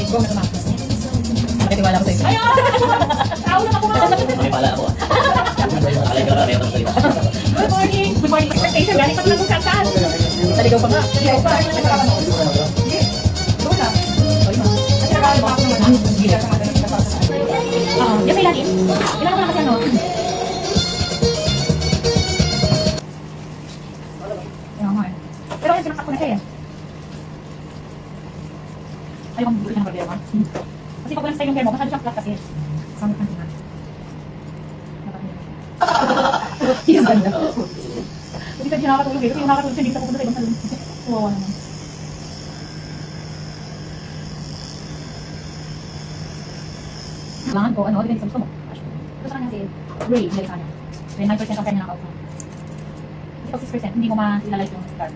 Kung na naman. Nakitiwala ko sa iyo. Ayaw! Kaulo na po nga. May pala ako. Alay ka lang, mayroon sa iba. Good morning. Good morning. Expectation. Galing pa lang kung saan. Naligaw pa nga. Naligaw pa. Hindi. Doon na. Kasi nagkakalit pa ako naman. Yan sa ilalim. Ilan ako lang kasi ano. Pero kasi sinaksak ko na siya eh. Ayaw kong bulit ng problema. Kasi pag walang style yung hair mo, masyado siyang flat kasi. Samot ng tingnan. Yung ganda. Hindi ka siya nakakatulog eh. Kasi yung nakakatulog siya, hindi ka pupunta sa ibang salon. Suwawa naman. Kailangan ko, ano, depende sa gusto mo. Gusto ka nga si Ray, hindi sa kanya. Then 9% ang kanya nakaupo. Kasi pag 6%, hindi mo mailalike yung card.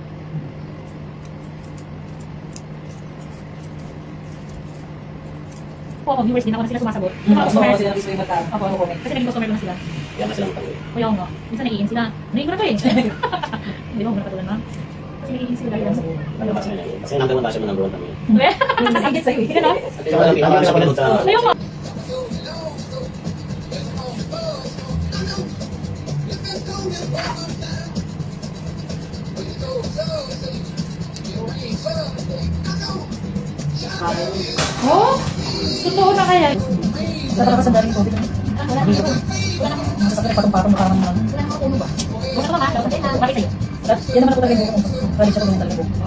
Ako, viewers din ako na sila sumasagot. Oo, sila gusto yung mata. Ako, kasi naging customer ko na sila. Yan na silang pag-uwi. Kuya ko nga, minsan naiiin sila. Naiin ko na to eh. Hindi ba, huwag na patulan na. Kasi naiiin sila dahil sa Kasi number 1 basyo mo number 1 kami. Kasi agit sa'yo eh. Hindi na? Kasi wala pinaka sa panood sa... Ayaw mo. Oh? Totoo na kaya? Sa talaga sa daring COVID. Wala na. Masasakit na patong-patong parang naman. Wala na ulo ba? Wala ka naman. Bakit sa'yo? Yan naman ako talaga yung buko. Pwede siya kung talaga buko.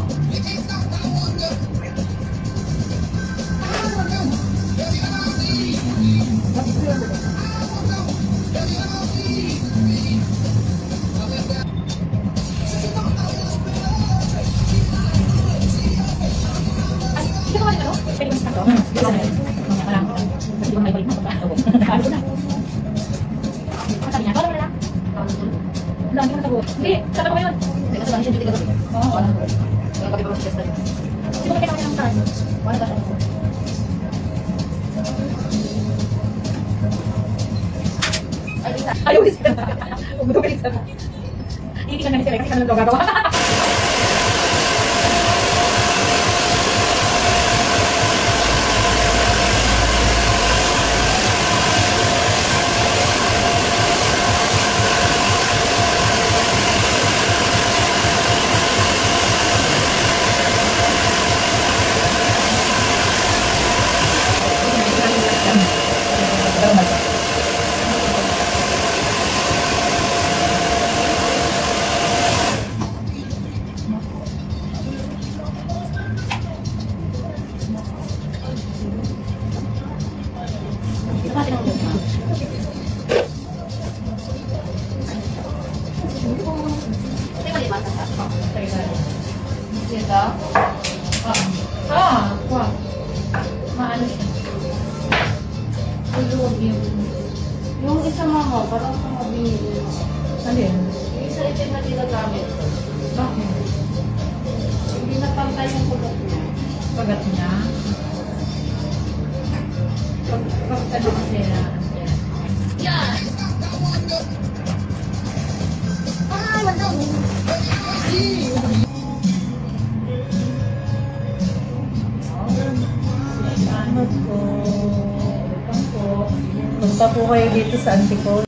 Hindi ka naman ano? Pwede mo sa kanto? Mamaya parang hindi mo may balik na. Nakalo na. Ang sabi niya, wala mo na lang. Wala, hindi mo nasagot. Hindi, sabi ko yun. Hindi, kasi siya dito gabi. Oo, wala. Wala pag ibang siya study. Hindi mo kailangan ng card. Wala ba siya? Ayaw, isa na. Huwag mo daw kalit sabi. Hindi ka namin sila kasi kami lang daw gagawa. Maano siya? Yung isa mama, parang sa mabinili. Ano yun? Yung isa itim na ginagamit. Bakit? Hindi napantay yung kulat niya. Pagat niya? Pag ano kasi na... Yan! Ay, madam! Punta po kayo dito sa Antipolo.